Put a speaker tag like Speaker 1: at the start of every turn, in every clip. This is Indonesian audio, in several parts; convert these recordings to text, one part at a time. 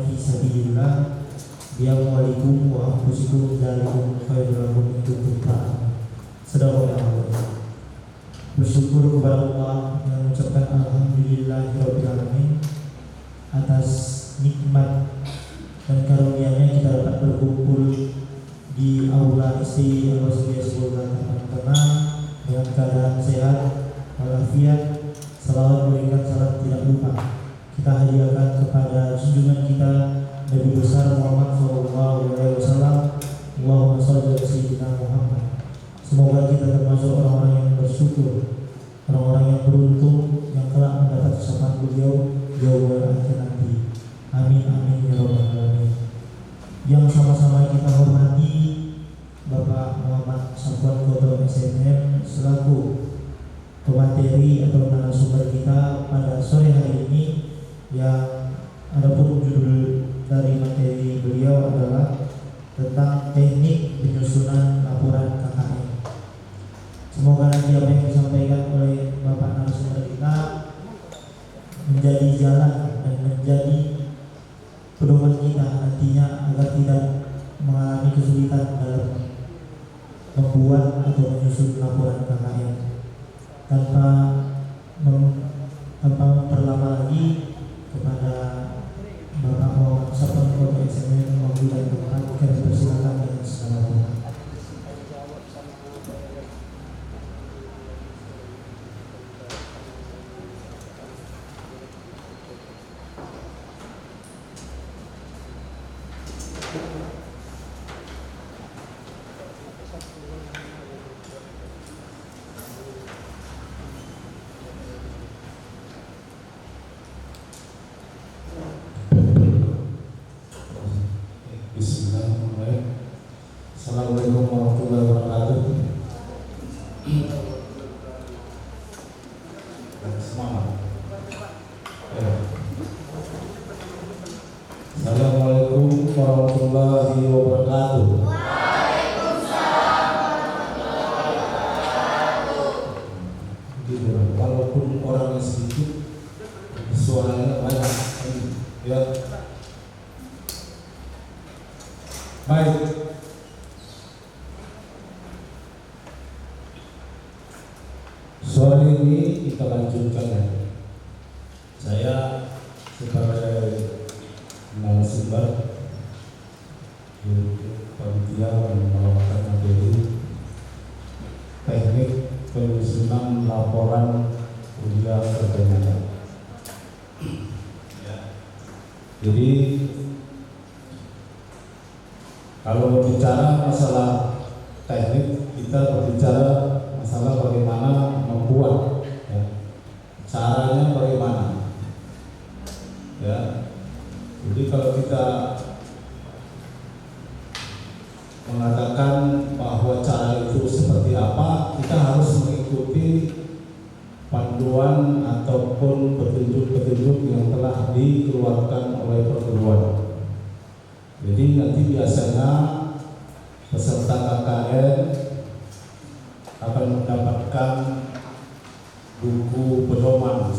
Speaker 1: Fisabilillah biamwalikum wa anfusikum dzalikum khairul lakum in kuntum ta'lamun. Sedekah. Bersyukur kepada Allah yang mengucapkan alhamdulillahirabbil alamin atas nikmat dan karunia-Nya kita dapat berkumpul di aula STI Al-Wasliyah Sekolah tenang dengan keadaan sehat walafiat. Salawat berikan salat tidak lupa kita hadiahkan kepada junjungan kita Nabi besar Muhammad SAW. Allahumma shalli ala sayyidina Muhammad. Semoga kita termasuk orang-orang yang bersyukur, orang-orang yang beruntung yang kelak mendapat syafaat beliau yaumul akhir nanti. Amin amin ya rabbal alamin. Yang sama-sama kita hormati Bapak Muhammad Safwan Koto SNM selaku pemateri atau narasumber kita pada sore hari ini, yang adapun judul dari materi beliau adalah tentang teknik penyusunan laporan KKN. Semoga nanti apa yang disampaikan oleh Bapak narasumber kita menjadi jalan dan menjadi pedoman kita nantinya agar tidak mengalami kesulitan dalam membuat atau menyusun laporan KKN. Tanpa memperlama lagi, kepada Bapak Muhammad Safwan Koto SNM waktu dan tempat kami persilakan dengan segala hormat.
Speaker 2: Assalamualaikum warahmatullahi wabarakatuh. Semangat. Assalamualaikum warahmatullahi wabarakatuh. Walaupun orangnya sedikit, suaranya banyak. Ya. Baik. Sore ini kita lanjutkan ya. Saya sebagai narasumber panitia membawakan materi teknik penyusunan laporan kuliah kerja nyata. Jadi kalau bicara masalah teknik, kita berbicara masalah bagaimana membuat, ya. Caranya bagaimana, ya. Jadi kalau kita mengatakan bahwa cara itu seperti apa, kita harus mengikuti panduan ataupun petunjuk-petunjuk yang telah dikeluarkan oleh perguruan. Jadi nanti biasanya peserta KKN akan mendapatkan buku pedoman,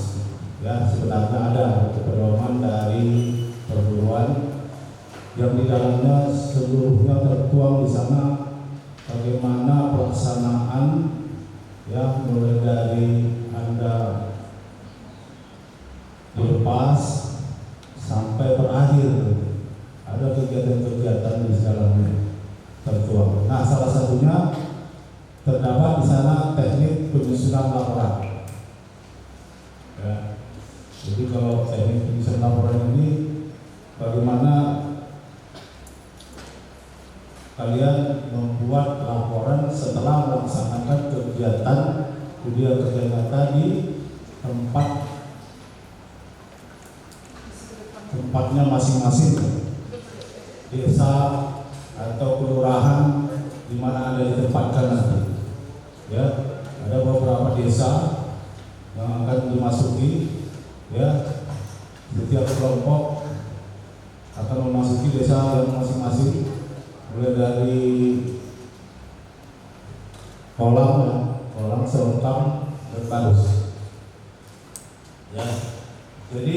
Speaker 2: ya. Sebenarnya ada buku pedoman dari perguruan yang di dalamnya seluruhnya tertuang di sana bagaimana pelaksanaan, ya, mulai dari Anda dilepas sampai berakhir. Ada kegiatan-kegiatan di dalamnya tertuang. Nah, salah satunya terdapat di sana teknik penyusunan laporan. Ya. Jadi kalau teknik penyusunan laporan ini, bagaimana kalian membuat laporan setelah melaksanakan kegiatan kuliah kerja nyata di tempatnya masing-masing, desa atau kelurahan di mana Anda ditempatkan nanti. Ya, ada beberapa desa yang akan dimasuki, ya. Setiap kelompok akan memasuki desa yang masing-masing, mulai dari kolam selokan dan balus. Ya, jadi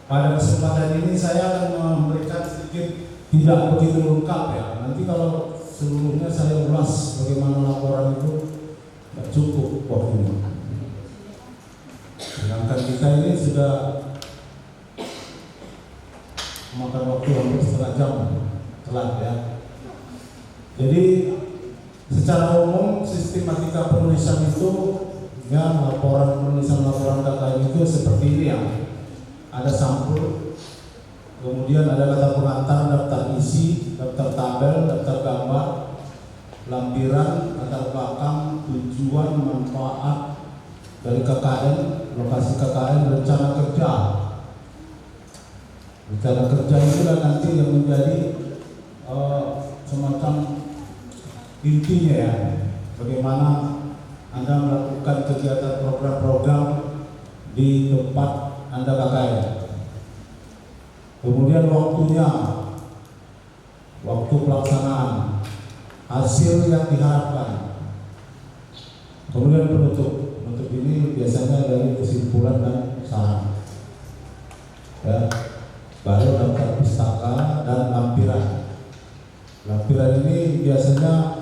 Speaker 2: pada kesempatan ini saya akan memberikan sedikit, tidak begitu lengkap ya. Nanti kalau seluruhnya saya ulas bagaimana laporan itu tidak cukup waktunya. Sedangkan kita ini sudah memakan waktu hampir setengah jam telat ya. Jadi secara umum sistematika penulisan itu ya, penulisan laporan KKN itu seperti ini ya. Ada sampul, kemudian ada kata pengantar, daftar isi, daftar tabel, daftar gambar, lampiran, latar belakang, tujuan, manfaat dari KKN, lokasi KKN, rencana kerja. Rencana kerja itulah nanti yang menjadi semacam intinya ya, bagaimana Anda melakukan kegiatan program-program di tempat Anda KKN. Kemudian waktunya, waktu pelaksanaan, hasil yang diharapkan. Kemudian penutup ini biasanya dari kesimpulan dan saran. Ya, baru daftar pustaka dan lampiran. Lampiran ini biasanya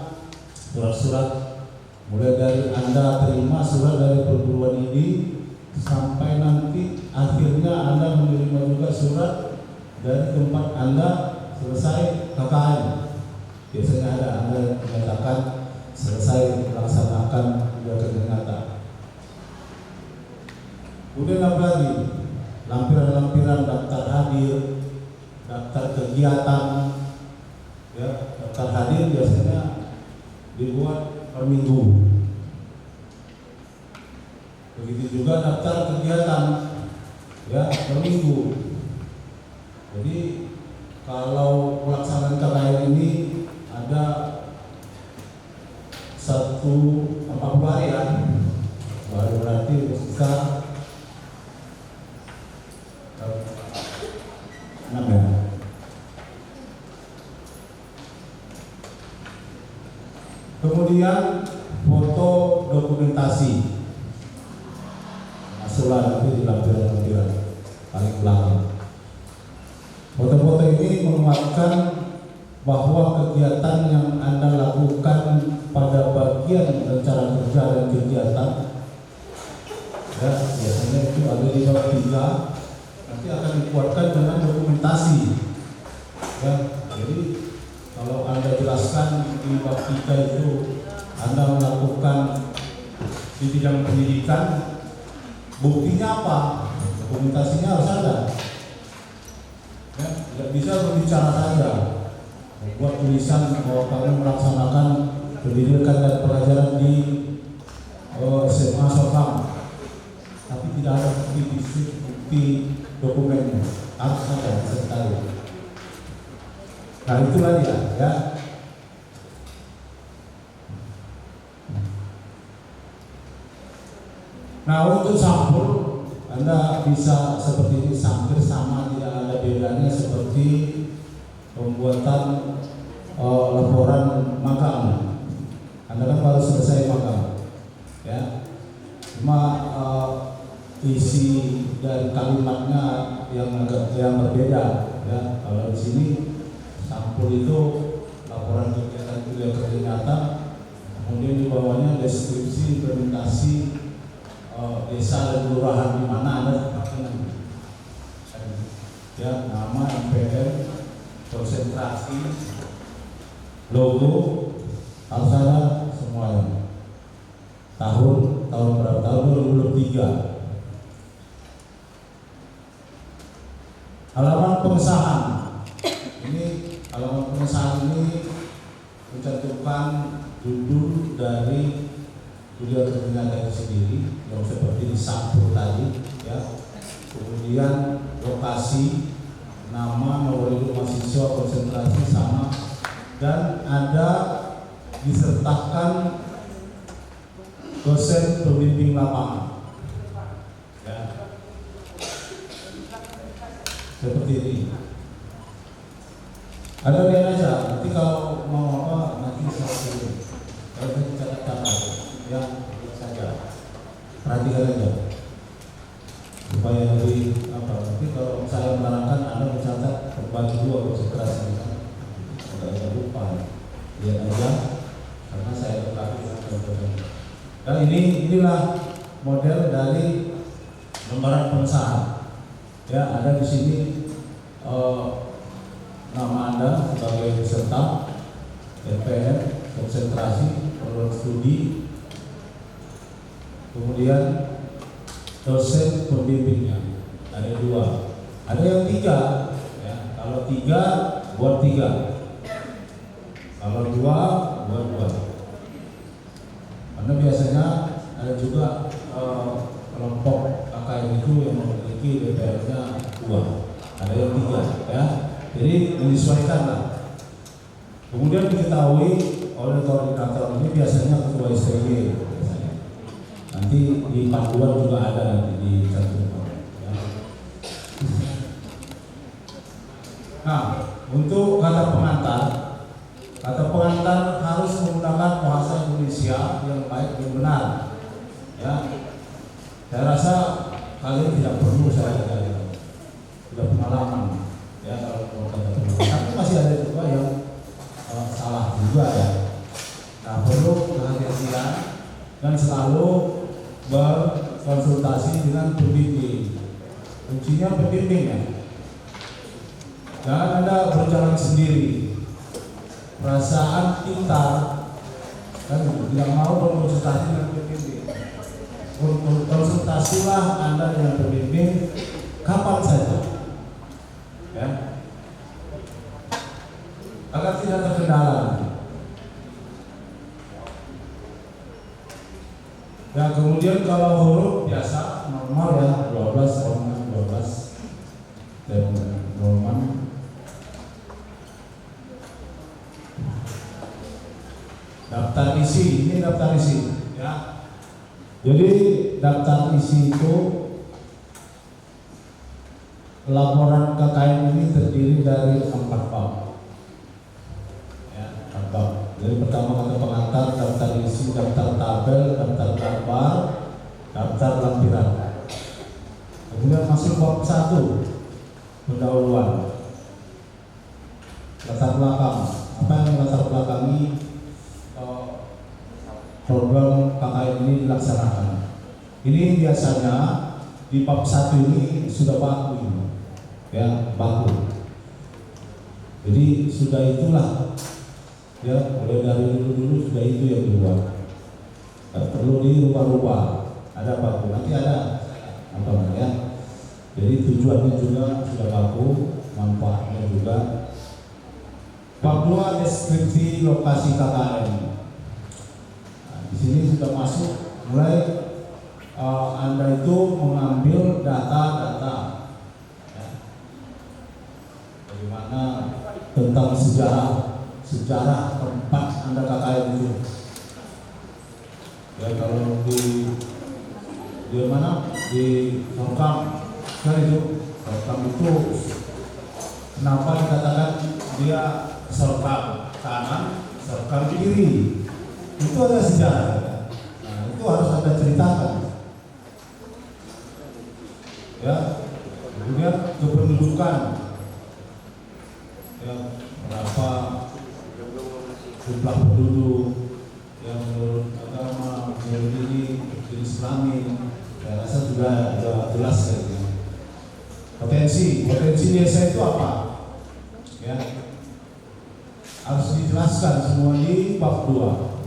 Speaker 2: surat-surat, mulai dari Anda terima surat dari perguruan ini sampai nanti akhirnya Anda menerima juga surat dari tempat Anda selesai KKN. Biasanya ada Anda menyatakan selesai melaksanakan kegiatan nyata. Kemudian apa lagi? Lampiran-lampiran daftar hadir, daftar kegiatan. Ya, daftar hadir biasanya dibuat per minggu. Begitu juga daftar kegiatan ya, per minggu. Jadi kalau pelaksanaan KKN ini ada 40 hari ya, baru berarti sekitar 6 ya. Kemudian foto dokumentasi, masuklah nanti di lampiran-lampiran paling belakang. Foto-foto ini menguatkan bahwa kegiatan yang Anda lakukan pada bagian rencana kerja dan kegiatan ya, biasanya itu ada di bab 3, nanti akan dikuatkan dengan dokumentasi ya. Jadi kalau Anda jelaskan di bab 3 itu Anda melakukan di bidang pendidikan, buktinya apa? Dokumentasinya harus ada ya, tidak bisa berbicara saja, membuat tulisan bahwa kami melaksanakan pendidikan dan pelajaran di SMA Sokam, tapi tidak ada bukti dokumennya, harus ada disertai. Nah itulah dia ya. Nah untuk sampul Anda bisa seperti ini, hampir sama, tidak ada bedanya seperti pembuatan laporan magang. Anda kan baru selesai magang ya, cuma isi dari kalimatnya yang berbeda ya. Kalau di sini sampul itu laporan kegiatan kerja nyata, kemudian di bawahnya deskripsi implementasi desa dan kelurahan di mana Anda tempatkan ya, nama, MPM, konsentrasi, logo, harus ada semuanya. Tahun berapa? Tahun 2023. Halaman pengesahan. Ini halaman pengesahan ini mencantumkan judul dari kuliah ternyata itu sendiri yang seperti di sampul tadi ya. Kemudian lokasi, nama, nomor induk mahasiswa, konsentrasi sama, dan ada disertakan dosen pembimbing lapangan ya. Seperti ini. Ada lihat aja, nanti kalau mau apa nanti saya kirim. Kalau saya catat-catat ya saja, perhatikan aja supaya lebih apa. Nanti kalau saya Dan inilah model dari lembaran pengesahan. Ya, ada di sini nama Anda sebagai peserta DPR, konsentrasi, program studi, kemudian dosen pembimbingnya. Ada 2, ada yang 3. Ya, kalau 3 buat 3, kalau 2 buat 2. Karena biasanya ada juga kelompok KKN itu yang memiliki DPR-nya 2, ada yang 3, ya. Jadi menyesuaikan lah. Kemudian diketahui oleh koordinator ini biasanya ketua STG. Nanti di panduan juga ada nanti di cantumkan. Ya. Nah, untuk kata pengantar harus menggunakan bahasa Indonesia yang baik dan benar. Ya, saya rasa kalian tidak perlu saya ajarkan, sudah pengalaman. Ya, kalau mau kata pengantar, tapi masih ada juga yang salah juga ya. Nah, perlu kehati-hatian dan selalu berkonsultasi dengan pembimbing. Kuncinya pembimbing ya. Jangan Anda berjalan sendiri. Perasaan pintar dan tidak mau berkonsultasi dengan pembimbing. Konsultasilah Anda dengan pembimbing kapan saja, ya, agar tidak terkendala. Ya, kemudian kalau huruf biasa normal ya 12 Roman 12 dan Roman. Daftar isi, ini daftar isi ya. Jadi daftar isi itu laporan KKN ini terdiri dari 4 bab. Ya, 4 bab. Jadi pertama kata pengantar, daftar isi, daftar tabel, daftar gambar, daftar lampiran. Kemudian masuk bab 1, pendahuluan. Latar belakang. Apa yang latar belakangi program KKN ini dilaksanakan. Ini biasanya di bab 1 ini sudah baku ini. Ya, baku. Jadi sudah itulah ya, mulai dari dulu sudah itu yang dibuat. Tidak perlu dirubah-rubah. Ada baku, nanti ada apa namanya. Jadi tujuannya juga sudah baku, manfaatnya juga. Bab 2 deskripsi lokasi KKN. Di sini sudah masuk mulai Anda itu mengambil data-data ya. Bagaimana tentang sejarah tempat Anda KKN itu. Ya, kalau di mana di Sorkam kan itu Sorkam itu kenapa dikatakan dia Sorkam kanan, Sorkam kiri? Itu ada sejarah. Nah, itu harus Anda ceritakan. Ya, kemudian kependudukan. Ya, berapa jumlah penduduk yang menurut agama, menurut diri Islami. Saya rasa sudah jelas ya. Potensi desa itu apa? Ya, harus dijelaskan semua di bab 2.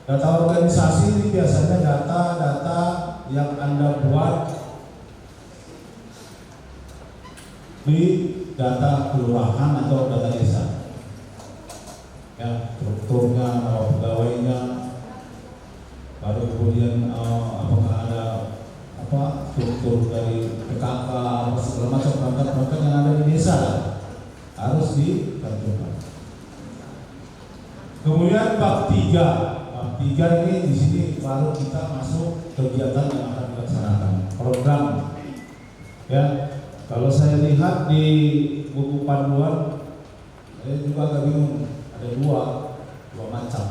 Speaker 2: Data organisasi ini biasanya data-data yang Anda buat di data kelurahan atau data desa. Ya, strukturnya, pegawainya, baru kemudian apakah ada struktur dari PKK, segala macam perangkat-perangkat yang ada di desa harus dicantumkan. Kemudian bab 3 ini di sini baru kita masuk kegiatan yang akan dilaksanakan, program. Ya, kalau saya lihat di buku panduan, saya juga agak bingung. Ada dua macam.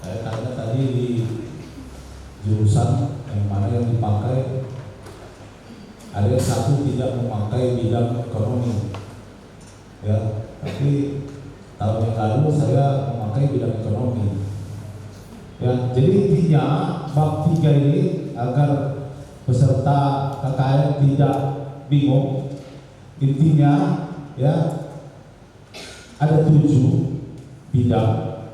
Speaker 2: Saya tanya tadi di jurusan yang mana yang dipakai, ada yang satu tidak memakai bidang ekonomi. Ya, tapi tahun yang lalu saya memakai bidang ekonomi. Ya, jadi intinya bab 3 ini agar peserta KKN tidak bingung. Intinya ya ada 7 bidang,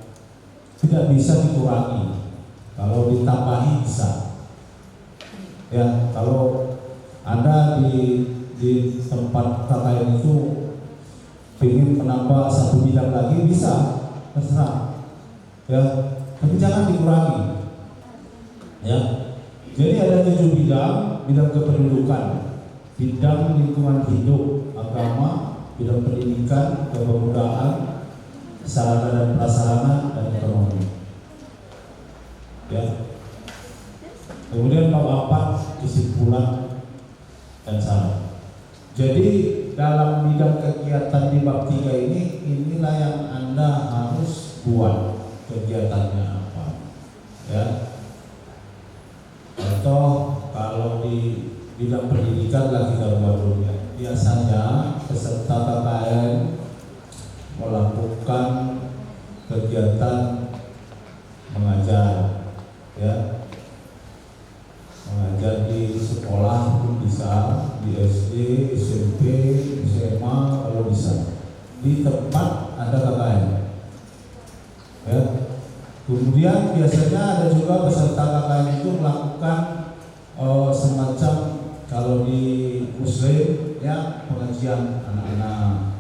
Speaker 2: tidak bisa dikurangi. Kalau ditambahi bisa. Ya, kalau Anda di tempat KKN itu ingin menambah 1 bidang lagi bisa, terserah. Ya, tapi jangan dikurangi. Ya. Jadi ada 7 bidang: bidang kependudukan, bidang lingkungan hidup, agama, bidang pendidikan, kepemudaan, sarana dan prasarana, dan ekonomi. Ya. Kemudian bab 4 kesimpulan dan saran. Jadi dalam bidang kegiatan di bab 3 ini, inilah yang Anda harus buat kegiatannya apa. Ya. Contoh kalau di bidang pendidikan lagi baru-barunya, biasanya peserta KKN melakukan kegiatan mengajar, ya, mengajar di sekolah pun bisa, di SD, SMP, SMA kalau bisa, di tempat ada KKN. Ya. Kemudian biasanya ada juga peserta KKN itu melakukan semacam, kalau di Muslim ya pengajian anak-anak.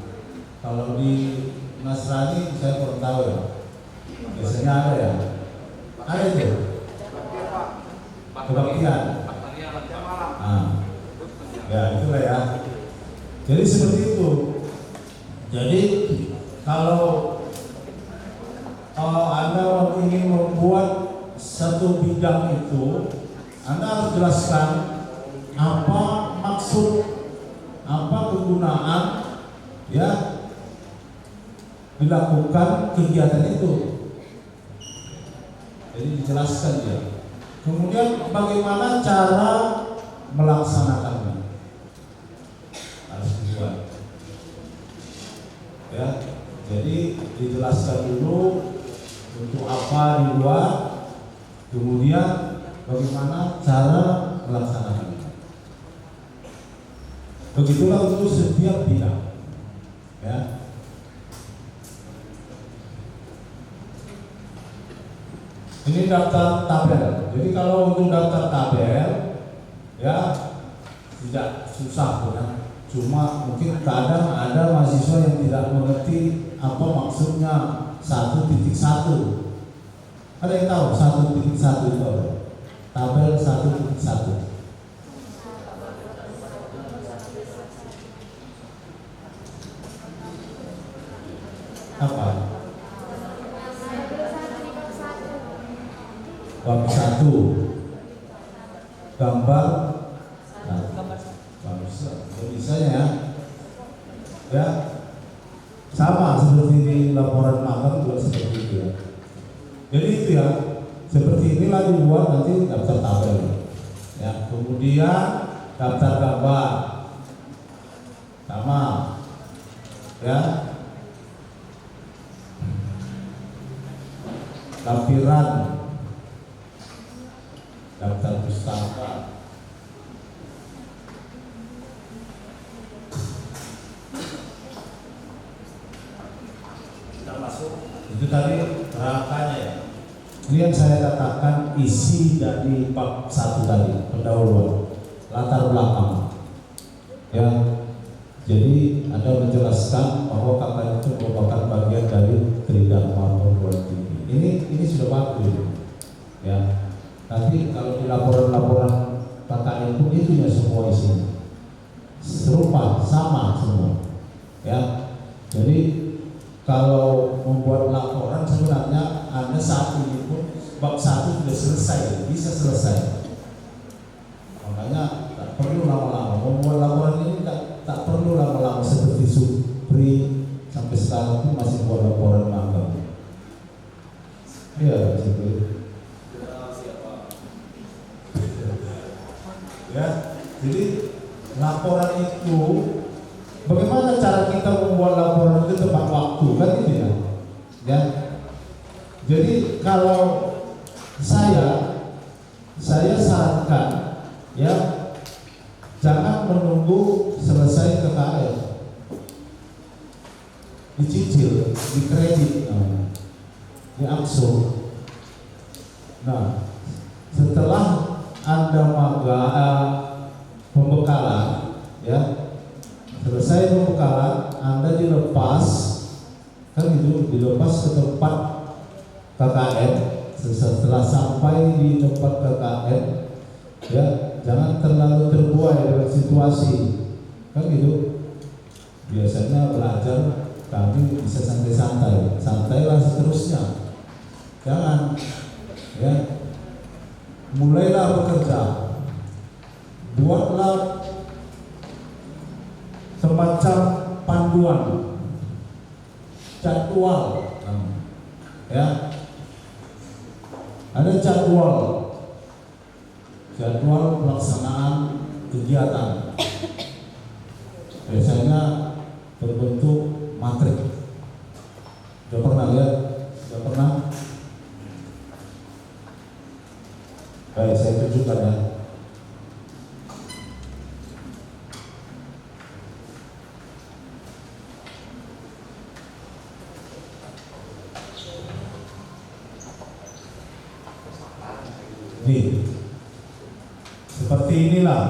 Speaker 2: Kalau di Nasrani saya kurang tahu ya. Biasanya ada ya. Ada itu. Kebaktian. Nah, ya itulah ya. Jadi seperti itu. Jadi kalau Anda ingin membuat satu bidang itu, Anda harus jelaskan apa maksud, apa kegunaan ya dilakukan kegiatan itu. Jadi dijelaskan ya. Kemudian bagaimana cara melaksanakannya harus dibuat. Ya, jadi dijelaskan dulu untuk apa dibuat, kemudian bagaimana cara melaksanakannya. Begitulah untuk setiap bidang. Ya. Ini daftar tabel. Jadi kalau untuk daftar tabel, ya tidak susah ya. Cuma mungkin kadang ada mahasiswa yang tidak mengerti apa maksudnya 1.1. Ada yang tahu 1.1 itu apa? Tabel 1.1. Apa? Bab 1 gambar misalnya ya sama seperti di laporan magang juga seperti itu ya. Jadi itu ya, seperti inilah dibuat nanti daftar tabel ya. Kemudian daftar gambar sama ya, lampiran, daftar pustaka, kita masuk. Itu tadi rangkanya ya. Ini yang saya katakan isi dari bab 1 tadi, pendahuluan, latar belakang. Ya, jadi Anda menjelaskan bahwa KKN itu merupakan bagian dari Tridharma Perguruan Tinggi. Ini sudah bagus, ya. Nanti kalau di laporan-laporan KKN pun itu ya semua isinya serupa, sama semua, ya. Jadi kalau membuat laporan sebenarnya Anda saat ini pun bab 1 sudah selesai, bisa selesai. Makanya tak perlu lama-lama membuat laporan ini, tak perlu lama-lama seperti Supri sampai sekarang pun masih buat laporan magang. Iya, Supri. Ya, jadi laporan itu bagaimana cara kita membuat laporan itu tepat waktu, kan itu ya. Ya. Jadi kalau saya sarankan ya, jangan menunggu selesai KKN, dicicil, dikredit, diangsur. Nah, setelah Anda pembekalan, ya, selesai pembekalan, Anda dilepas, kan itu, dilepas ke tempat KKN. Setelah sampai di tempat KKN, ya, jangan terlalu terbuai dengan situasi, kan gitu. Biasanya belajar kami bisa santai-santai, santailah seterusnya. Jangan, ya, mulailah bekerja, buatlah semacam panduan, jadwal, ya, ada jadwal pelaksanaan kegiatan. Biasanya berbentuk matrik. Sudah pernah lihat? Sudah pernah? Baik, saya tunjukkan ya. Nih, seperti inilah.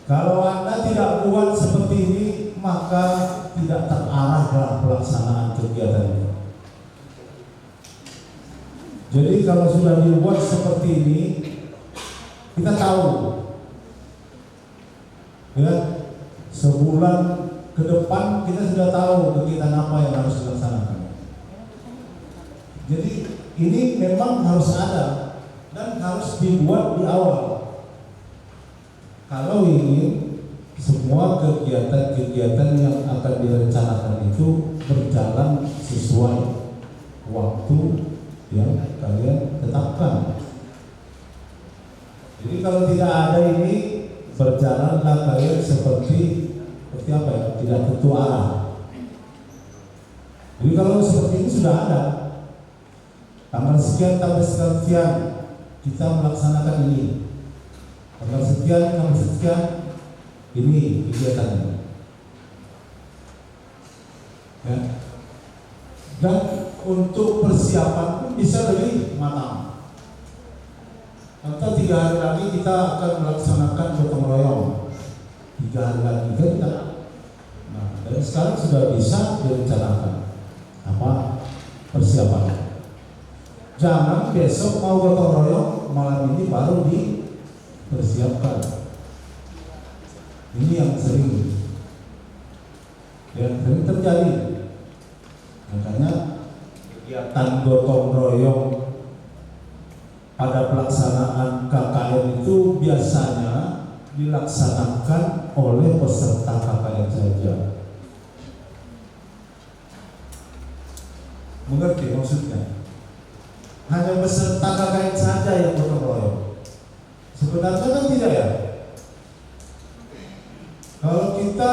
Speaker 2: Kalau Anda tidak buat seperti ini, maka tidak terarah pelaksanaan kegiatan ini. Jadi kalau sudah dibuat seperti ini, kita tahu, ya, sebulan ke depan kita sudah tahu kegiatan apa yang harus dilaksanakan. Jadi ini memang harus ada dan harus dibuat di awal. Kalau ingin semua kegiatan-kegiatan yang akan direncanakan itu berjalan sesuai waktu yang kalian tetapkan. Jadi kalau tidak ada ini, berjalanlah kalian seperti apa ya? Tidak tentu arah. Jadi kalau seperti ini sudah ada, tanggal sekian kita melaksanakan ini. Tanggal sekian ini kegiatannya. Ya. Dan untuk persiapan pun bisa lebih matang. Contoh 3 hari lagi kita akan melaksanakan gotong royong. 3 hari lagi kita. Nah, dari sekarang sudah bisa direncanakan apa persiapannya. Jangan besok mau gotong royong, malam ini baru dipersiapkan. Ini yang sering terjadi. Makanya kegiatan gotong royong pada pelaksanaan KKN itu biasanya dilaksanakan oleh peserta KKN saja. Mengerti maksudnya? Hanya peserta KKN saja yang gotong royong. Sebenarnya kan tidak, ya. Kalau kita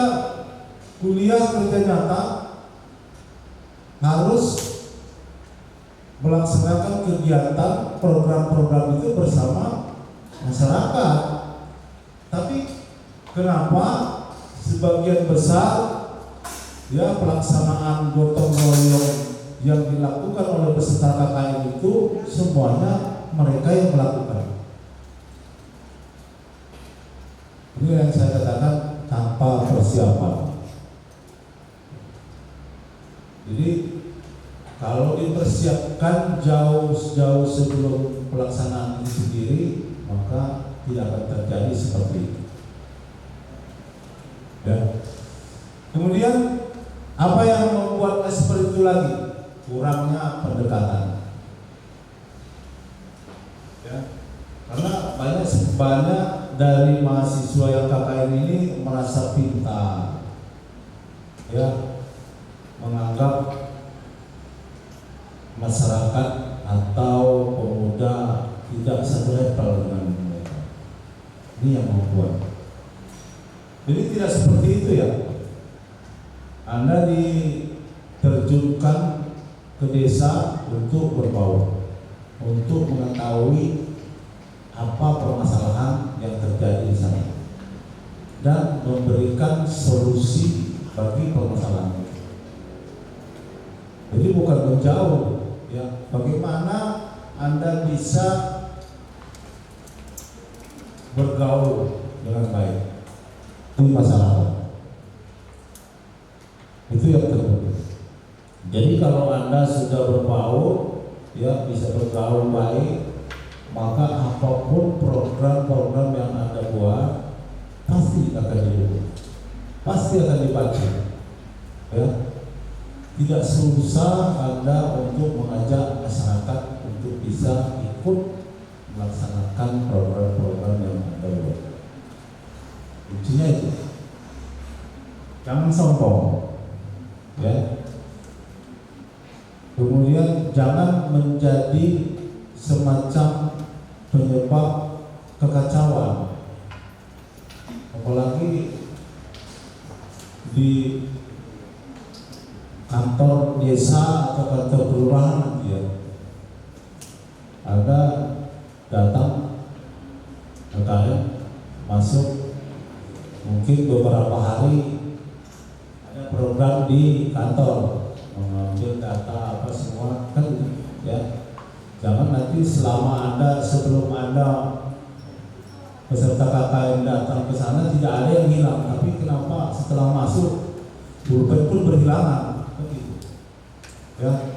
Speaker 2: kuliah kerja nyata harus melaksanakan kegiatan program-program itu bersama masyarakat. Tapi kenapa sebagian besar ya pelaksanaan gotong royong yang dilakukan oleh peserta KKN itu semuanya mereka yang melakukan? Ini yang saya katakan tanpa persiapan. Jadi kalau dipersiapkan jauh sebelum pelaksanaan ini sendiri, maka tidak akan terjadi seperti itu. Ya. Kemudian apa yang membuatnya seperti itu lagi? Kurangnya pendekatan. Ya. Karena banyak dari mahasiswa yang KKN ini merasa pintar, ya, menganggap masyarakat atau pemuda tidak satu level dengan mereka. Ini yang membuat. Jadi tidak seperti itu, ya. Anda diterjunkan ke desa untuk berbaur, untuk mengetahui apa permasalahan yang terjadi di sana dan memberikan solusi bagi permasalahan itu. Jadi bukan menjauh, ya. Bagaimana Anda bisa bergaul dengan baik? Itu masalah. Itu yang terpenting. Jadi kalau Anda sudah berbaur, ya, bisa bergaul baik, maka apapun program-program yang Anda buat pasti akan didukung, pasti akan dibantu, ya. Tidak susah Anda untuk mengajak masyarakat untuk bisa ikut melaksanakan program-program yang Anda buat. Kuncinya itu, jangan sombong, ya. Kemudian jangan menjadi semacam penyebab kekacauan, apalagi di kantor desa atau kantor kelurahan, ya. Ada datang UKM masuk, mungkin beberapa hari ada program di kantor, mengambil data apa semua, kan, ya. Jangan nanti sebelum Anda peserta KKN datang ke sana tidak ada yang hilang, tapi kenapa setelah masuk pulpen pun berhilangan, begitu, ya.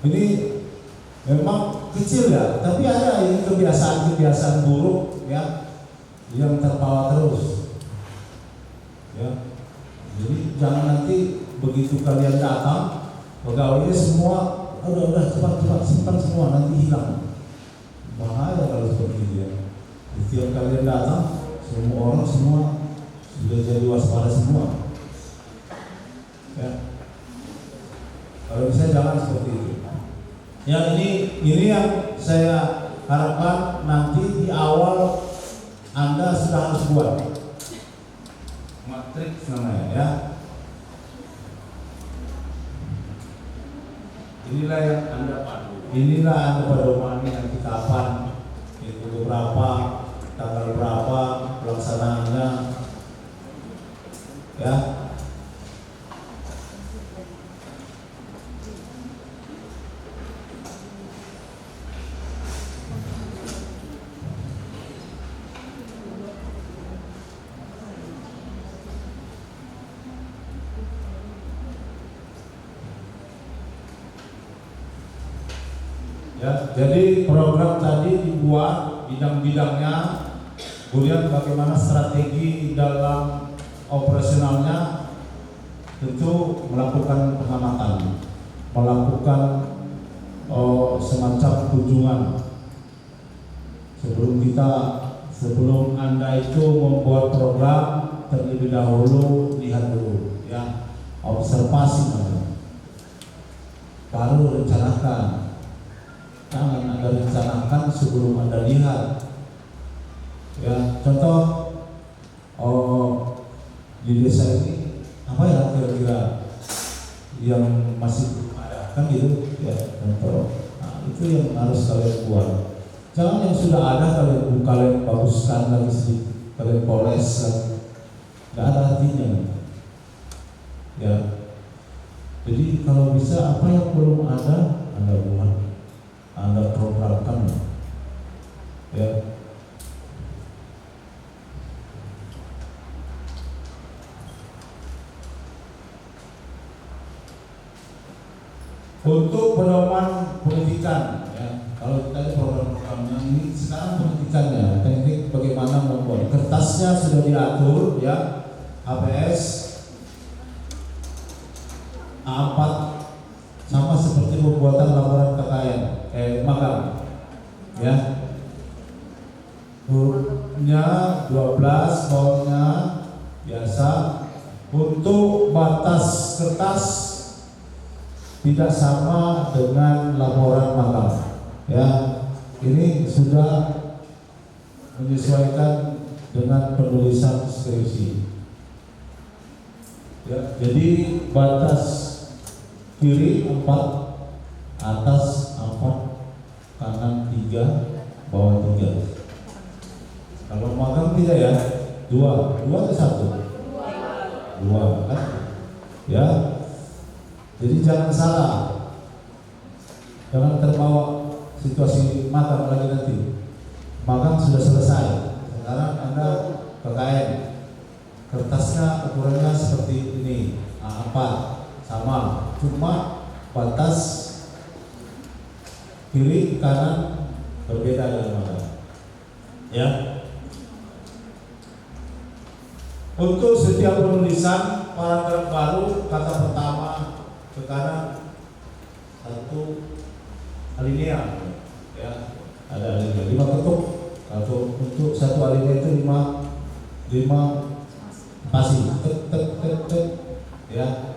Speaker 2: Ini memang kecil, ya, tapi ada ini kebiasaan buruk, ya, yang terbawa terus, ya. Jadi jangan nanti begitu kalian datang, pegawainya semua udah cepat simpan semua, nanti hilang. Bahaya kalau seperti itu, ya. Setiap kalian datang, semua orang sudah jadi waspada semua, ya. Kalau bisa jangan seperti itu. Ya, ini yang saya harapkan nanti di awal Anda sudah harus buat matriks namanya, ya. Inilah yang Anda pedomani nanti kapan, itu berapa, tanggal berapa pelaksanaannya, ya. Ya, jadi program tadi dibuat bidang-bidangnya, kemudian bagaimana strategi dalam operasionalnya, tentu melakukan pengamatan, melakukan semacam kunjungan sebelum Anda itu membuat program, terlebih dahulu lihat dulu, ya, observasi namanya, baru rencanakan. Jangan Anda rencanakan sebelum Anda lihat, ya. Contoh, di desa ini apa ya kira-kira yang masih belum ada, kan gitu, ya. Contoh, nah, itu yang harus kalian buat. Jangan yang sudah ada kalian baguskan lagi sedikit, kalian poles lagi, nggak ada artinya, ya. Jadi kalau bisa apa yang belum ada Anda buat, Anda programkan, ya. Untuk pedoman pendidikan, ya. Kalau kita program-programnya ini sekarang pendidikannya, teknik bagaimana membuat kertasnya sudah diatur, ya. HPS A4 sama seperti pembuatan laporan KKN, magang, ya. Hurufnya 12, fontnya biasa. Untuk batas kertas tidak sama dengan laporan magang, ya. Ini sudah menyesuaikan dengan penulisan skripsi, ya. Jadi batas kiri 4, atas 4, kanan 3, bawah 3. Kalau magang tidak ya, 2 atau 1? 2 kan? Ya. Jadi jangan salah, jangan terbawa situasi magang lagi nanti. Magang sudah selesai, sekarang Anda KKN, kertasnya ukurannya seperti ini, A4 sama, cuma batas kiri kanan berbeda dengan magang. Ya. Untuk setiap penulisan paragraf baru, kata pertama ke kanan 1 alinea, ya, ada alinea 5 ketuk. Kalau untuk 1 alinea itu 5 spasi, ya.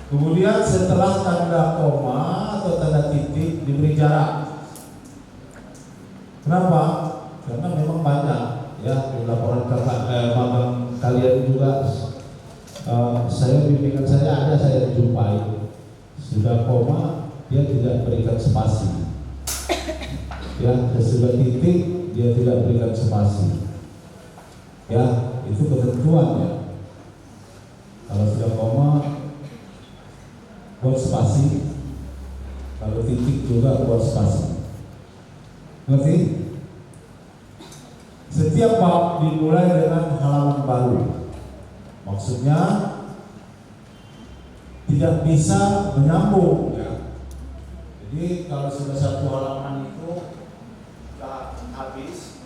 Speaker 2: Kemudian setelah tanda koma atau tanda titik diberi jarak. Kenapa? Karena memang banyak, ya, di laporan magang kalian juga. Saya bimbingan saya ada, saya jumpai sudah koma dia tidak berikan spasi, ya, sudah titik dia tidak berikan spasi, ya, itu ketentuan ya. Kalau sudah koma buat spasi, kalau titik juga buat spasi. Ngerti? Setiap bab dimulai dengan halaman baru. Maksudnya tidak bisa menyambung, ya. Jadi kalau sudah 1 halaman itu sudah habis,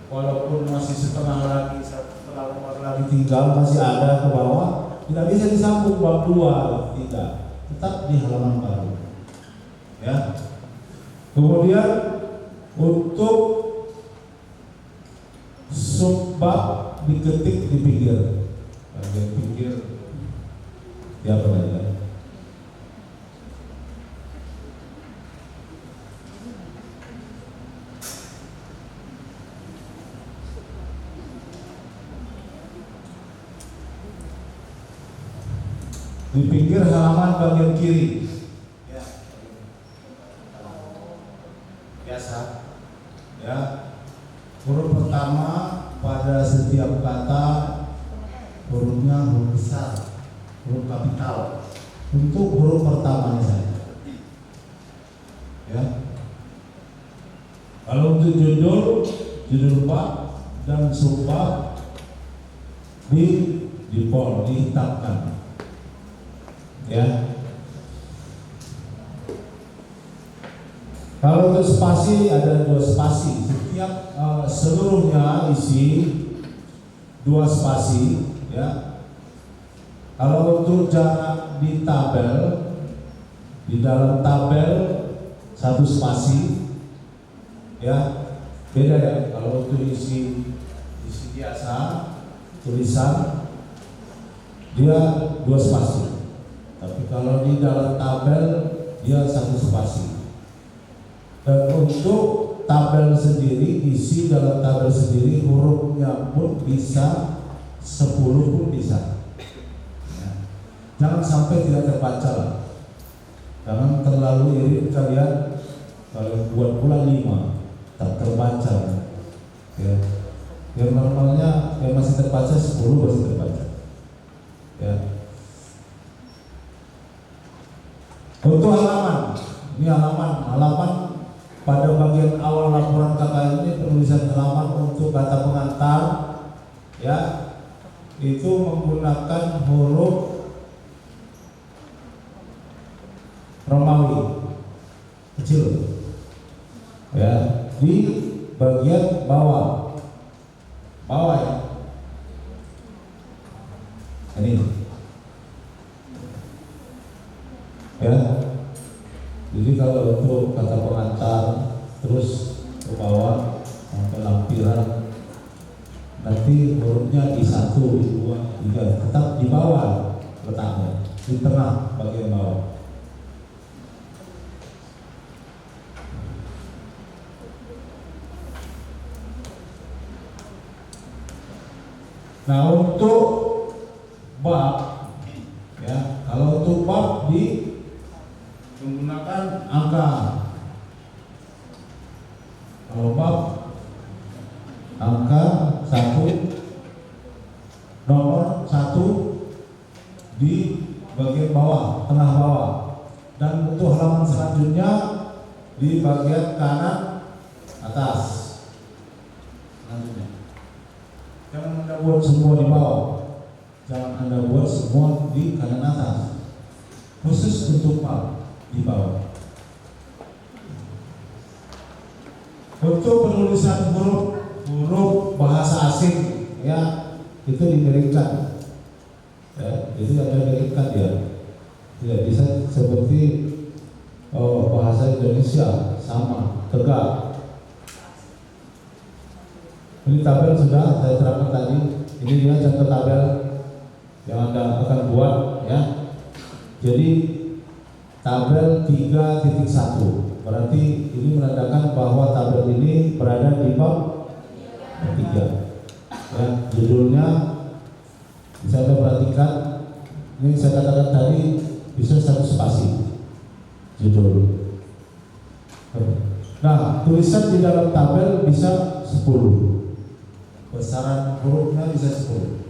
Speaker 2: walaupun masih setengah lagi, 1 halaman lagi tinggal, masih ada ke bawah, tidak bisa disambung bab 2, tidak, tetap di halaman baru, ya. Kemudian untuk subbab diketik di pinggir, bagian pinggir, ya apa ya? Di pinggir halaman bagian kiri, ya, biasa, ya. Huruf pertama pada setiap kata hurufnya huruf besar, huruf kapital. Untuk huruf pertama saya, ya. Kalau untuk judul bab dan subbab dihitamkan, ya. Kalau untuk spasi ada 2 spasi, setiap seluruhnya isi 2 spasi, ya. Kalau untuk jarak di tabel, di dalam tabel 1 spasi, ya, beda ya. Kalau untuk isi biasa tulisan dia 2 spasi, tapi kalau di dalam tabel dia 1 spasi. Dan untuk tabel sendiri, isi dalam tabel sendiri hurufnya pun bisa 10 pun bisa, ya. Jangan sampai tidak terbaca lah. Jangan terlalu irit kalian kalau buat pula 5 tak terbaca, ya. Yang normalnya yang masih terbaca 10 masih terbaca, ya. Untuk halaman, ini halaman pada bagian awal laporan KKN ini penulisan halaman untuk kata pengantar, ya, itu menggunakan huruf Romawi kecil, ya, di bagian bawah, ya, ini, ya. Jadi kalau untuk kata pengantar terus ke bawah sampai lampiran, nanti hurufnya di 1, 2, 3, tetap di bawah letaknya, di tengah bagian bawah. Nah, untuk bab, ya, untuk bab di menggunakan angka. Kalau bab angka 1, nomor 1 di bagian bawah, tengah bawah, dan untuk halaman selanjutnya di bagian kanan atas. Selanjutnya, jangan Anda buat semua di bawah, jangan Anda buat semua di kanan atas, khusus untuk bab di bawah. Untuk penulisan huruf bahasa asing, ya, itu dimiringkan, ya, jadi ada miringkan ya, tidak bisa seperti bahasa Indonesia sama tegak. Ini tabel sudah saya terangkan tadi. Ini dia contoh tabel yang Anda akan buat, ya. Jadi tabel 3.1 berarti ini menandakan bahwa tabel ini berada di bab 3. Ya, judulnya bisa Anda perhatikan. Ini saya katakan tadi bisa 1 spasi judul. Nah, tulisan di dalam tabel bisa 10. Besaran hurufnya bisa 10.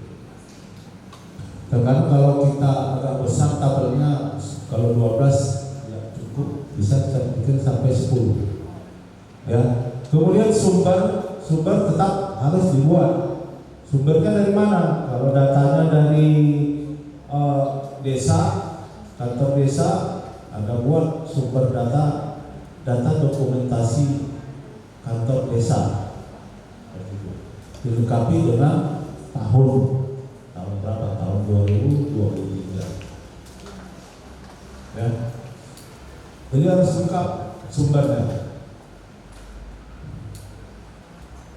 Speaker 2: Terkadang kalau kita agak besar tabelnya, kalau 12 ya cukup, bisa kita bikin sampai 10. Ya. Kemudian sumber tetap harus dibuat. Sumbernya dari mana? Kalau datanya dari desa, kantor desa, Anda buat sumber data dokumentasi kantor desa. Dilengkapi dengan tahun berapa? Tahun 2023. Ya. Jadi harus lengkap sumbernya.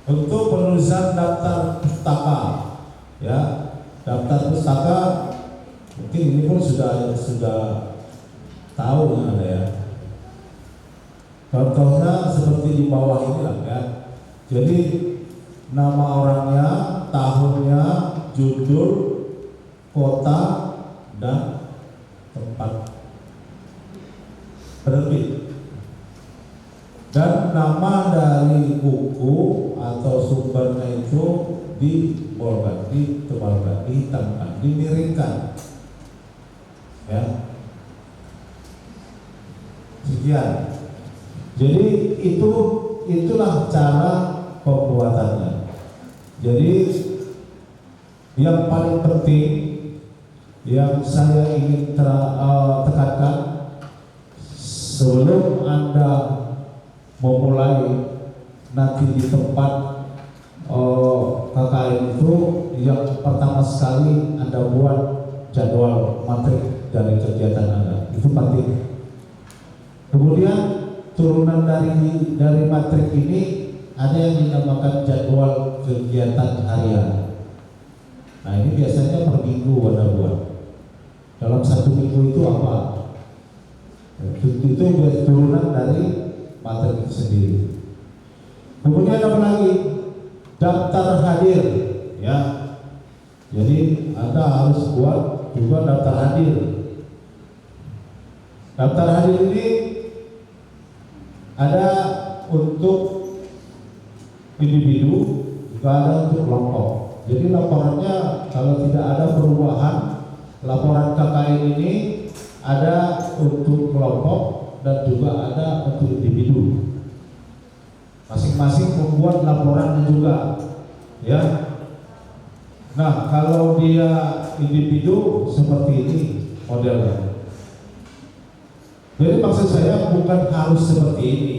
Speaker 2: Untuk penulisan daftar pustaka, ya, daftar pustaka mungkin ini pun sudah tahu Anda, ya. Contohnya seperti di bawah ini lah, ya. Jadi nama orangnya, tahunnya, judul, kota, dan tempat penerbit. Dan nama dari buku atau sumbernya itu dibolkan, ditebalkan, dihitamkan, dimiringkan. Ya. Sekian. Jadi itulah cara pembuatannya. Jadi yang paling penting yang saya ingin tekankan sebelum Anda memulai nanti di tempat KKN itu, yang pertama sekali Anda buat jadwal matrik dari kegiatan Anda, itu penting. Kemudian turunan dari matrik ini ada yang dinamakan jadwal kegiatan harian. Nah, ini biasanya per minggu Anda buat. Dalam 1 minggu itu apa? Itu turunan dari materi itu sendiri. Kemudian apa lagi? Daftar hadir, ya. Jadi Anda harus buat juga daftar hadir. Daftar hadir ini ada untuk individu, juga ada untuk kelompok. Jadi laporannya kalau tidak ada perubahan, laporan KKN ini ada untuk kelompok dan juga ada untuk individu. Masing-masing membuat laporannya juga, ya. Nah, kalau dia individu seperti ini modelnya. Jadi maksud saya bukan harus seperti ini.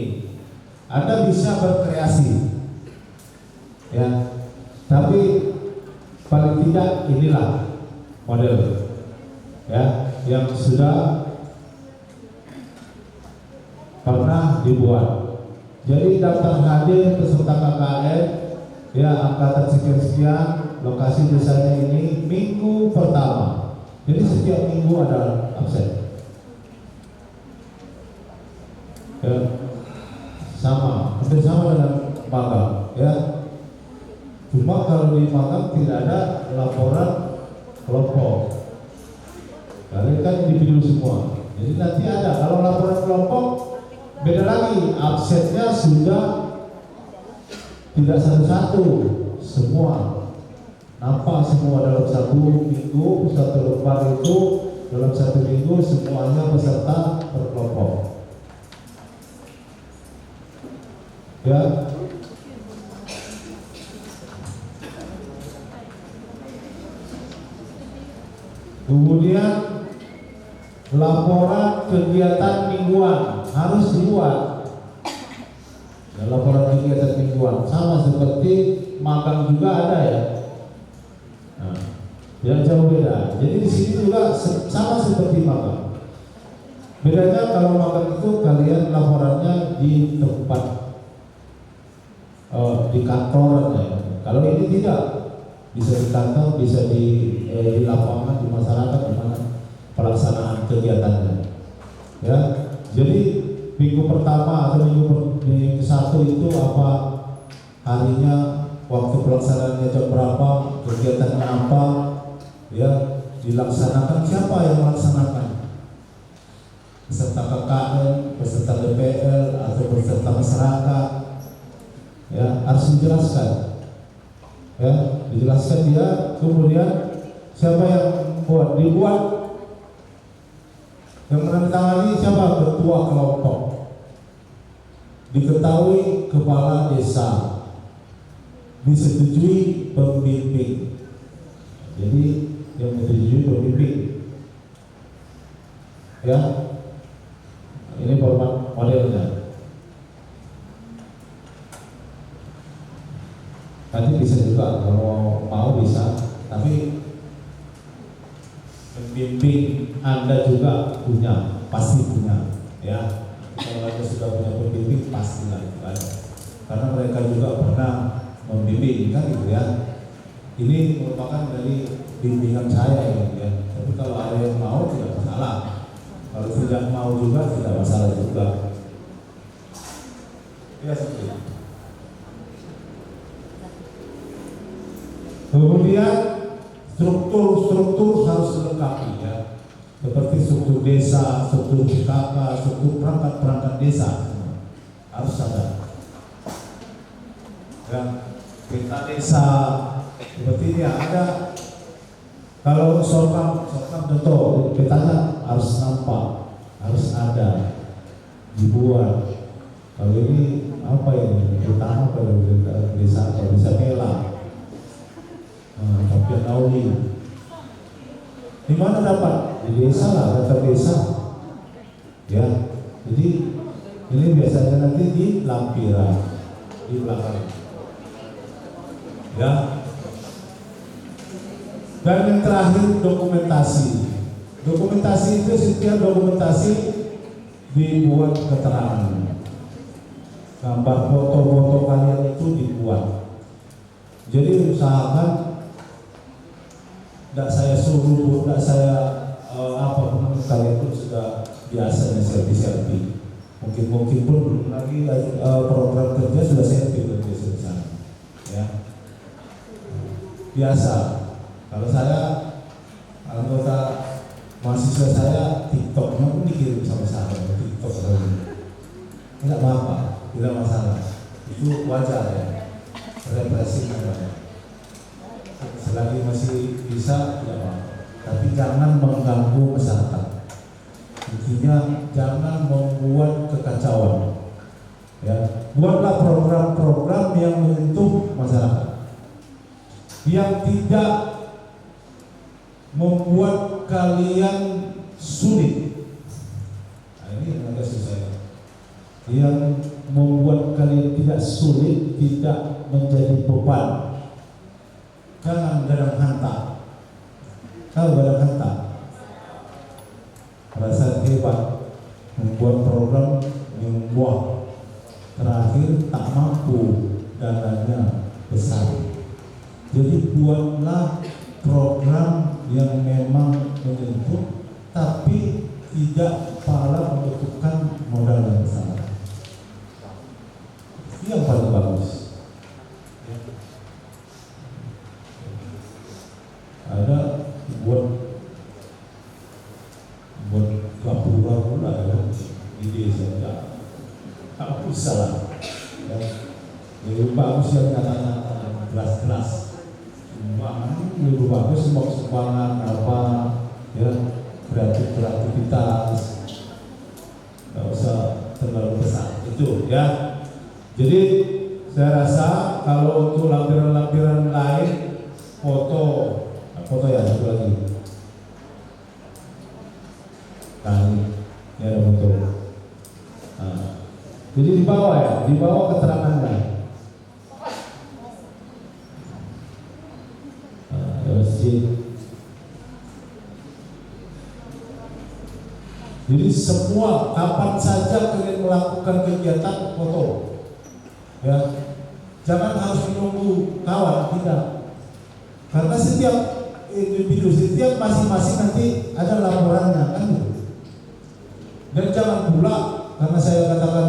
Speaker 2: Anda bisa berkreasi, ya. Tapi paling tidak inilah model, ya, yang sudah pernah dibuat. Jadi daftar hadir peserta KKN, ya, angkatan sekian-sekian, lokasi desanya ini, minggu pertama. Jadi setiap minggu ada absen. Ya, hampir sama dengan magang, ya. Cuma kalau di magang tidak ada laporan kelompok. Kalian kan individu semua. Jadi nanti ada, kalau laporan kelompok beda lagi, absennya sudah tidak satu-satu, semua nampak semua dalam satu minggu, satu lembar itu dalam satu minggu semuanya peserta berkelompok. Ya. Kemudian laporan kegiatan mingguan harus dibuat. Ya, laporan kegiatan mingguan sama seperti magang juga ada ya. Nah, tidak jauh beda. Jadi di sini juga sama seperti magang. Bedanya kalau magang itu kalian laporannya di tempat di kantor ya. Kalau ini tidak, bisa di kantor, bisa di lapangan, di masyarakat, di mana pelaksanaan kegiatannya. Ya, jadi minggu pertama atau minggu satu itu apa harinya, waktu pelaksanaannya jam berapa, kegiatannya apa, ya dilaksanakan, siapa yang melaksanakan, peserta KKN, peserta DPL atau peserta masyarakat, ya harus dijelaskan, ya dijelaskan dia. Kemudian siapa yang dibuat, yang menandatangani siapa, ketua kelompok, diketahui kepala desa, disetujui pembimbing. Jadi yang menyetujui pembimbing, ya ini format modelnya. Nanti bisa juga kalau mau bisa, tapi pembimbing Anda juga punya, pasti punya, ya. Kalau Anda sudah punya pembimbing pastilah itu ada, karena mereka juga pernah membimbing kan gitu ya. Ini merupakan dari bimbingan saya gitu ya. Tapi kalau ada yang mau tidak masalah, kalau tidak mau juga tidak masalah juga. Ya seperti itu. Kemudian struktur harus dilengkapi ya, seperti struktur desa, struktur PKK, struktur perangkat desa harus ada. Ya, peta desa seperti ini ada. Kalau sorkam contoh petanya harus nampak, harus ada, dibuat. Kalau ini apa ini? Peta apa desa atau desa Mela? Tapi Nauli di mana dapat? Di desa lah, data desa ya. Jadi ini biasanya nanti di lampiran di belakang ya. Dan yang terakhir dokumentasi itu setiap dokumentasi dibuat keterangan, gambar foto-foto kalian itu dibuat. Jadi usahakan tidak saya suruh, tidak saya apa, kalian pun sudah biasa selfie. Mungkin pun belum lagi program kerja sudah selfie kerja di sana, ya biasa. Kalau saya anggota mahasiswa saya TikToknya pun dikirim sama saya, TikTok tidak apa-apa, tidak masalah, itu wajar ya, represi namanya. Selagi masih bisa tidak apa, tapi jangan mengganggu masyarakat. Intinya jangan membuat kekacauan. Ya, buatlah program-program yang menyentuh masyarakat, yang tidak membuat kalian sulit. Nah, ini agak susah. Yang membuat kalian tidak sulit, tidak menjadi beban. Jangan gadang hantar. Kalau gadang hantar, merasa hebat, membuat program yang buah, terakhir tak mampu, dananya besar. Jadi buatlah program yang memang menyentuh, tapi tidak pala membutuhkan modal yang besar. Itu yang paling bagus. Ada buat ide saja. Tak usah lah. Ya. Lebih bagus yang kata-kata jelas-jelas. Lebih bagus sumbangan apa ya, kreativitas, nggak usah terlalu besar itu ya. Jadi saya rasa kalau untuk lampiran-lampiran lain foto ya satu lagi. Nah ini ada foto. Nah, jadi di bawah keterangannya. Jadi semua kapan saja kalian melakukan kegiatan foto, ya jangan harus menunggu kawan, tidak. Karena setiap individu, setiap masing-masing nanti ada laporannya kan gitu. Dan jangan pula karena saya katakan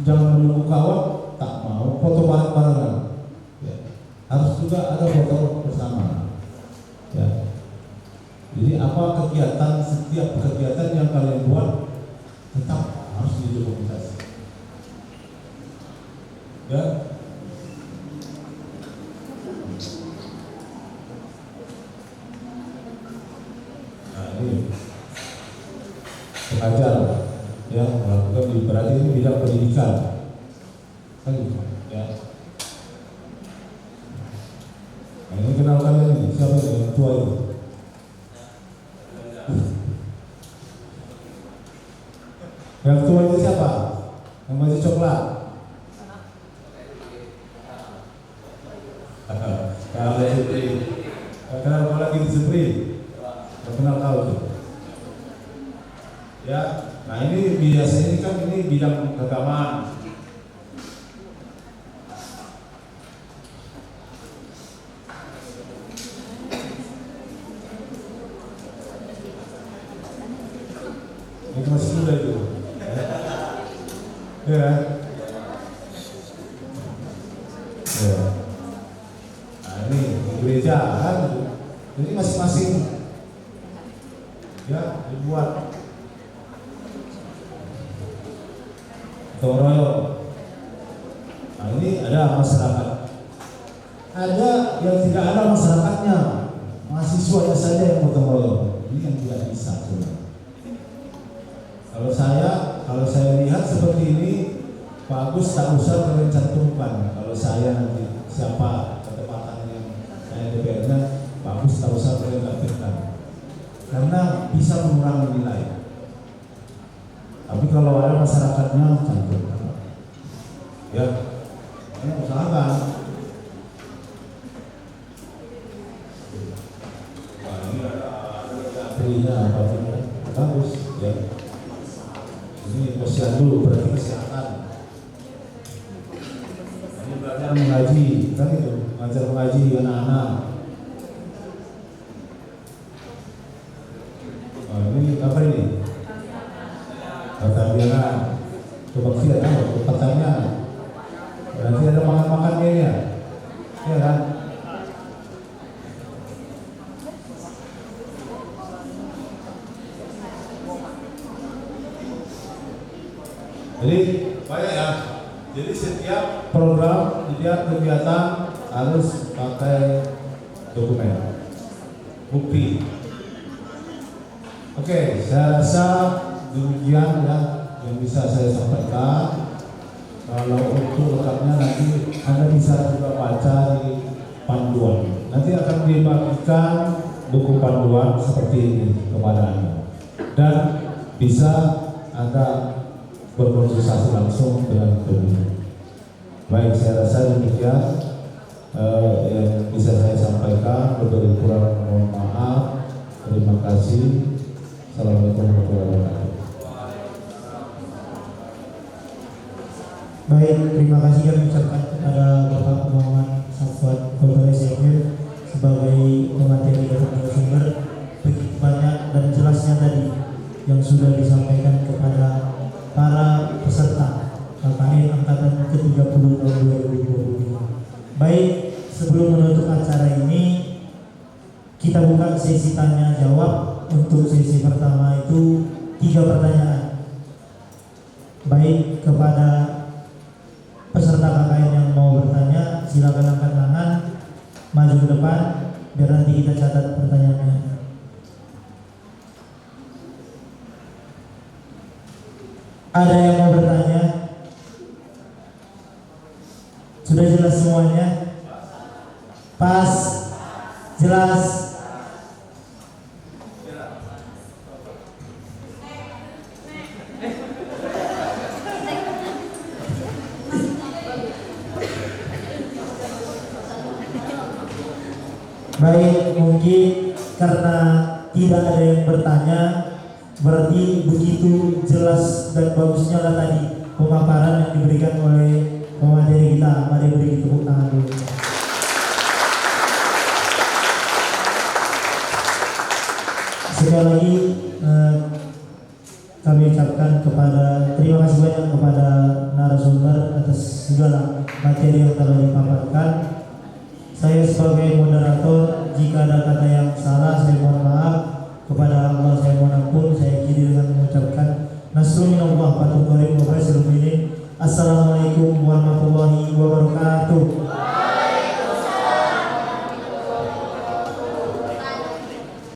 Speaker 2: jangan menunggu kawan, tak mau foto bareng-barengan. Ya. Harus juga ada foto bersama. Ya. Jadi apa kegiatan, setiap kegiatan yang kalian buat tetap harus didokumentasi. Ya. Nah ini pengajar ya melakukan berarti ini bidang pendidikan. Kan gitu, ya. Nah, ini kenal kalian ini siapa yang tua ini? Yang tua itu siapa? Yang masih coklat? Kalau Supri, kenal kau lagi di Supri? Kau kenal kau tuh? Ya, nah ini biasanya ini kan ini bidang keagamaan. Itu masih muda itu. Ya. Ya. Nah ini gereja kan, jadi masing-masing ya dibuat royong. Nah ini ada masyarakat, ada yang tidak ada masyarakatnya, mahasiswanya saja yang gotong royong. Ini yang tidak bisa sebenarnya. Kalau saya lihat seperti ini bagus, tak usah kalian cantumkan. Kalau saya nanti siapa ketepatan yang saya DPR-nya, bagus tak usah kalian cantumkan karena bisa mengurangi nilai. Tapi kalau ada masyarakatnya cantumkan. Ya, ini usahakan. Wah, ini ada trinya apa bagus ya. Ini posyandu berarti kesehatan. Ini belajar mengaji, kan itu, belajar mengaji anak-anak. Oh, ini apa ini? Pertanian, kebaktian, pertanian. Berarti ada makan-makannya ya, ya kan? Jadi banyak ya. Jadi setiap program, setiap kegiatan harus pakai dokumen, bukti. Oke, saya rasa demikian ya yang bisa saya sampaikan. Kalau untuk lengkapnya nanti Anda bisa juga baca di panduan. Nanti akan dibagikan buku panduan seperti ini kepada Anda. Dan bisa Anda berkonsultasi langsung dengan pemimpin. Baik, saya rasa demikian yang bisa saya sampaikan. Lebih kurang mohon maaf. Terima kasih. Assalamualaikum warahmatullahi wabarakatuh.
Speaker 1: Baik, terima kasih kami ucapkan kepada Bapak Muhammad Safwat Khotbah SFM sebagai pemateri dan narasumber. Begitu banyak dan jelasnya tadi yang sudah disampaikan kepada para peserta KKN Angkatan ke-30 tahun 2020. Baik, sebelum menutup acara ini, kita buka sesi tanya jawab. Untuk sesi pertama itu 3 pertanyaan. Baik, kepada peserta KKN yang mau bertanya, silakan angkat tangan, maju ke depan, biar nanti kita catat pertanyaannya. Ada yang mau bertanya? Sudah jelas semuanya? Pas? Jelas? Baik, mungkin karena tidak ada yang bertanya, berarti begitu jelas dan bagusnya lah tadi pemaparan yang diberikan oleh pemateri kita. Mari beri tepuk tangan dulu. Sekali lagi kami ucapkan terima kasih banyak kepada narasumber atas segala materi yang telah dipaparkan. Saya sebagai moderator, jika ada kata yang salah saya mohon maaf. Kepada Allah saya mohon ampun. Saya akhiri dengan mengucapkan Nasrul minallah wa Assalamualaikum